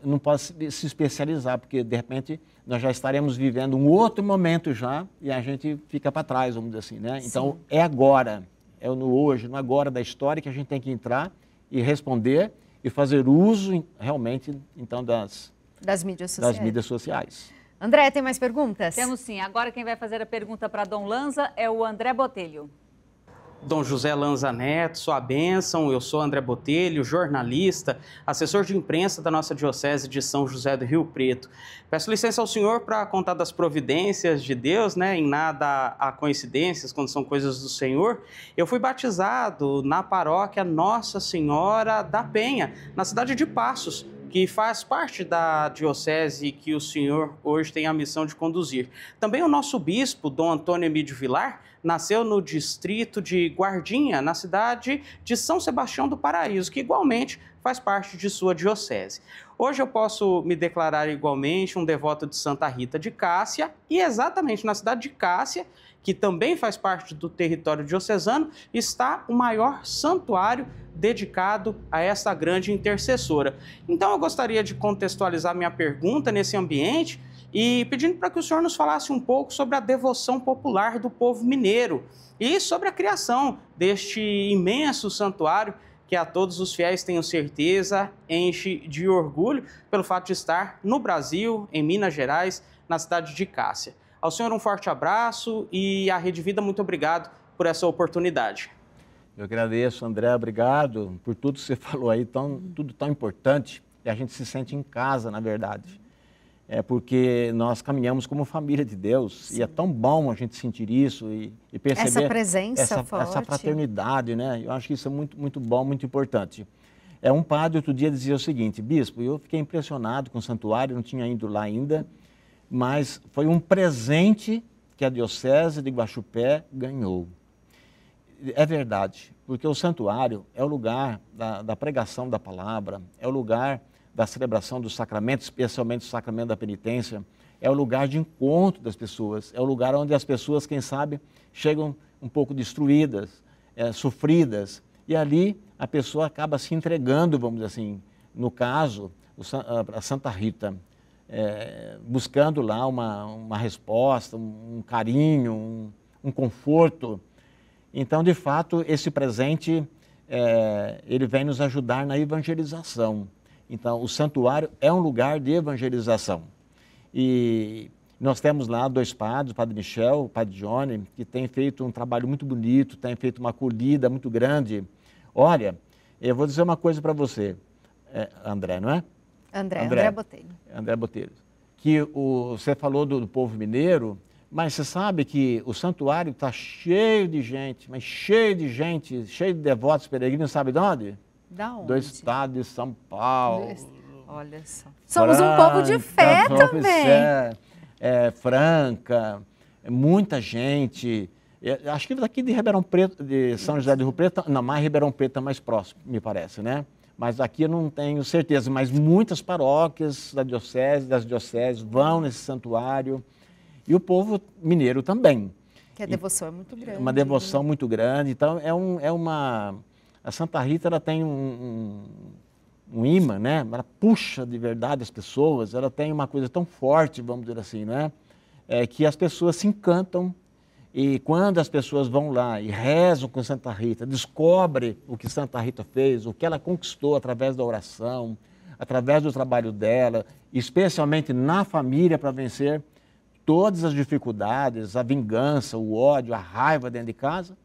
S2: não pode se especializar, porque de repente nós já estaremos vivendo um outro momento já e a gente fica para trás, vamos dizer assim, né? Então é agora. É no hoje, no agora da história que a gente tem que entrar e responder e fazer uso realmente, então, das mídias sociais.
S1: André, tem mais perguntas?
S3: Temos sim. Agora quem vai fazer a pergunta para Dom Lanza é o André Botelho.
S8: Dom José Lanza Neto, sua bênção, eu sou André Botelho, jornalista, assessor de imprensa da nossa Diocese de São José do Rio Preto. Peço licença ao senhor para contar das providências de Deus, né? Em nada há coincidências quando são coisas do Senhor. Eu fui batizado na paróquia Nossa Senhora da Penha, na cidade de Passos, que faz parte da diocese que o senhor hoje tem a missão de conduzir. Também o nosso bispo, Dom Antônio Emídio Vilar, nasceu no distrito de Guardinha, na cidade de São Sebastião do Paraíso, que igualmente faz parte de sua diocese. Hoje eu posso me declarar igualmente um devoto de Santa Rita de Cássia, e exatamente na cidade de Cássia, que também faz parte do território diocesano, está o maior santuário dedicado a essa grande intercessora. Então eu gostaria de contextualizar minha pergunta nesse ambiente e pedindo para que o senhor nos falasse um pouco sobre a devoção popular do povo mineiro e sobre a criação deste imenso santuário que a todos os fiéis, tenho certeza, enche de orgulho pelo fato de estar no Brasil, em Minas Gerais, na cidade de Cássia. Ao senhor um forte abraço e à Rede Vida, muito obrigado por essa oportunidade.
S2: Eu agradeço, André, obrigado por tudo que você falou aí, tudo tão importante, e a gente se sente em casa, na verdade. É porque nós caminhamos como família de Deus, sim, e é tão bom a gente sentir isso e perceber
S1: essa presença forte,
S2: essa fraternidade, né? Eu acho que isso é muito, muito bom, muito importante. Um padre outro dia dizia o seguinte: bispo, eu fiquei impressionado com o santuário, não tinha ido lá ainda, mas foi um presente que a Diocese de Guaxupé ganhou. É verdade, porque o santuário é o lugar da pregação da palavra, é o lugar da celebração dos sacramentos, especialmente o sacramento da penitência, é o lugar de encontro das pessoas, é o lugar onde as pessoas, quem sabe, chegam um pouco destruídas, sofridas, e ali a pessoa acaba se entregando, vamos dizer assim, no caso, a Santa Rita, buscando lá uma resposta, um carinho, um conforto. Então, de fato, esse presente, ele vem nos ajudar na evangelização. Então, o santuário é um lugar de evangelização. E nós temos lá 2 padres, o Padre Michel, o Padre Johnny, que têm feito um trabalho muito bonito, têm feito uma acolhida muito grande Olha, eu vou dizer uma coisa para você, André, não é?
S1: André Botelho.
S2: André Botelho. Que você falou do povo mineiro, mas você sabe que o santuário está cheio de gente, mas cheio de gente, cheio de devotos peregrinos, sabe de onde?
S1: Da onde?
S2: Do estado de São Paulo.
S1: Olha só. Somos um povo de fé também.
S2: Franca, muita gente. Acho que daqui de Ribeirão Preto, de São José do Rio Preto, não, mais Ribeirão Preto é mais próximo, me parece, né? Mas aqui eu não tenho certeza, mas muitas paróquias das dioceses vão nesse santuário e o povo mineiro também.
S1: Que a devoção é muito grande.
S2: Uma devoção muito grande, então a Santa Rita ela tem um imã, né? Ela puxa de verdade as pessoas, ela tem uma coisa tão forte, vamos dizer assim, né? Que as pessoas se encantam. E quando as pessoas vão lá e rezam com Santa Rita, descobrem o que Santa Rita fez, o que ela conquistou através da oração, através do trabalho dela, especialmente na família para vencer todas as dificuldades, a vingança, o ódio, a raiva dentro de casa.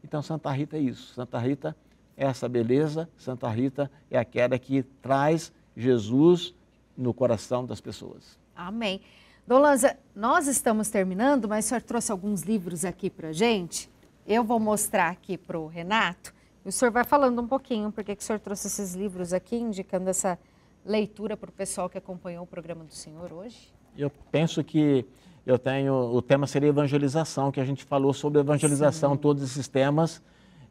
S2: Então Santa Rita é isso. Santa Rita é essa beleza, Santa Rita é aquela que traz Jesus no coração das pessoas.
S1: Amém. Dom Lanza, nós estamos terminando, mas o senhor trouxe alguns livros aqui para a gente. Eu vou mostrar aqui para o Renato. E o senhor vai falando um pouquinho porque que o senhor trouxe esses livros aqui, indicando essa leitura para o pessoal que acompanhou o programa do senhor hoje. Eu
S2: penso que o tema seria evangelização, que a gente falou sobre evangelização, sim, todos esses temas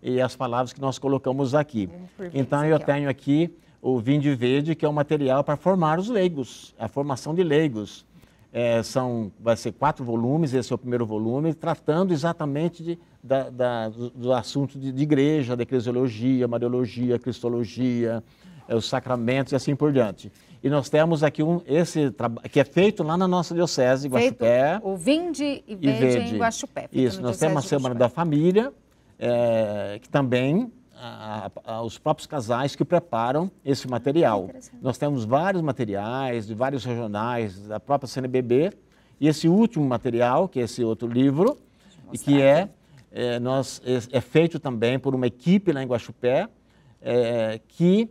S2: e as palavras que nós colocamos aqui. Então eu tenho aqui o Vinde Vede, que é um material para formar os leigos, a formação de leigos. Vai ser 4 volumes, esse é o primeiro volume, tratando exatamente do assunto de igreja, da eclesiologia, mariologia, cristologia, os sacramentos e assim por diante. E nós temos aqui esse que é feito lá na nossa diocese, Guaxupé.
S1: O Vinde e Vede em Guaxupé.
S2: Isso, nós temos a Semana da Família, que também os próprios casais que preparam esse material. Nós temos vários materiais de vários regionais, da própria CNBB, e esse último material, que é esse outro livro, e que é feito também por uma equipe lá em Guaxupé, que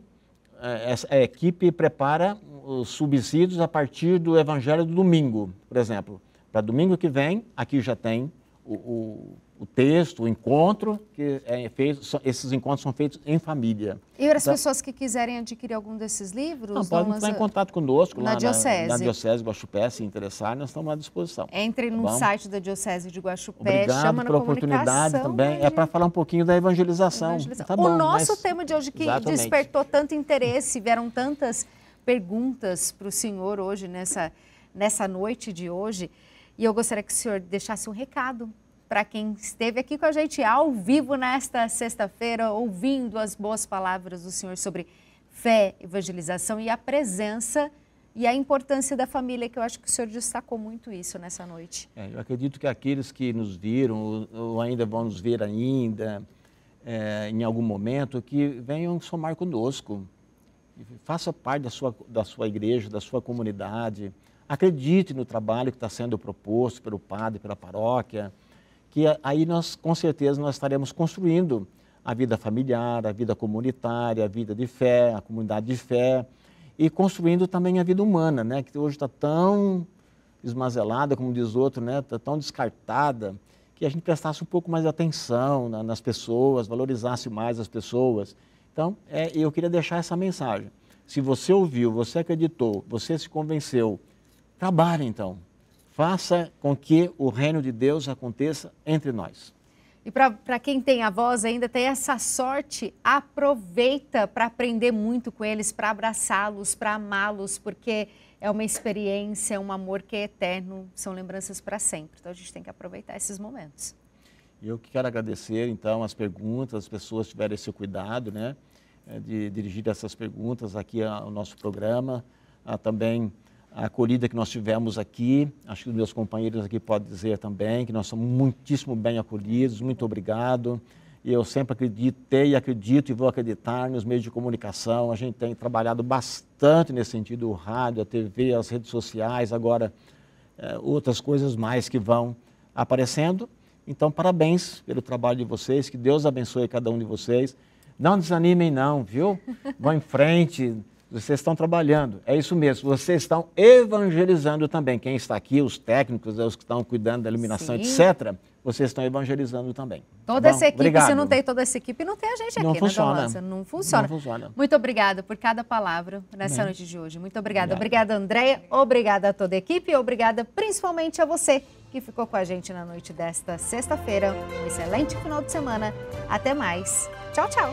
S2: a equipe prepara os subsídios a partir do Evangelho do domingo, por exemplo. Para domingo que vem, aqui já tem o texto, o encontro, que é feito, esses encontros são feitos em família.
S1: E as pessoas que quiserem adquirir algum desses livros?
S2: Podem entrar em contato conosco
S1: na Diocese.
S2: Na Diocese de Guaxupé, se interessar, nós estamos à disposição.
S1: Entre no site da Diocese de Guaxupé,
S2: chama pela oportunidade também. É para falar um pouquinho da evangelização. Tá bom,
S1: o nosso tema de hoje que despertou tanto interesse, vieram tantas perguntas para o senhor hoje, nessa noite de hoje, e eu gostaria que o senhor deixasse um recado para quem esteve aqui com a gente ao vivo nesta sexta-feira, ouvindo as boas palavras do Senhor sobre fé, evangelização e a presença e a importância da família, que eu acho que o Senhor destacou muito isso nessa noite.
S2: Eu acredito que aqueles que nos viram ou ainda vão nos ver ainda, em algum momento, que venham somar conosco, faça parte da sua igreja, da sua comunidade, acredite no trabalho que está sendo proposto pelo padre, pela paróquia, que aí nós, com certeza, nós estaremos construindo a vida familiar, a vida comunitária, a vida de fé, a comunidade de fé, e construindo também a vida humana, né, que hoje está tão esmazelada, como diz outro, né, está tão descartada, que a gente prestasse um pouco mais de atenção nas pessoas, valorizasse mais as pessoas. Então, eu queria deixar essa mensagem. Se você ouviu, você acreditou, você se convenceu, trabalhe então. Faça com que o reino de Deus aconteça entre nós.
S1: E para quem tem avós ainda, tem essa sorte, aproveita para aprender muito com eles, para abraçá-los, para amá-los, porque é uma experiência, um amor que é eterno, são lembranças para sempre. Então a gente tem que aproveitar esses momentos.
S2: Eu quero agradecer então as perguntas, as pessoas tiveram esse cuidado, né, de dirigir essas perguntas aqui ao nosso programa, também a acolhida que nós tivemos aqui, acho que os meus companheiros aqui podem dizer também, que nós somos muitíssimo bem acolhidos, muito obrigado. E eu sempre acreditei e acredito e vou acreditar nos meios de comunicação. A gente tem trabalhado bastante nesse sentido, o rádio, a TV, as redes sociais, agora outras coisas mais que vão aparecendo. Então, parabéns pelo trabalho de vocês, que Deus abençoe cada um de vocês. Não desanimem não, viu? Vão em frente, vocês estão trabalhando. É isso mesmo, vocês estão evangelizando também. Quem está aqui, os técnicos, os que estão cuidando da iluminação, etc., vocês estão evangelizando também.
S1: Toda essa equipe,
S2: obrigado.
S1: Se não tem toda essa equipe, não tem a gente aqui,
S2: não
S1: né,
S2: funciona.
S1: Dom Não funciona.
S2: Não funciona.
S1: Muito obrigada por cada palavra nessa noite de hoje. Muito obrigada. Obrigada, Andréia. Obrigada a toda a equipe. Obrigada principalmente a você que ficou com a gente na noite desta sexta-feira. Um excelente final de semana. Até mais. Tchau, tchau.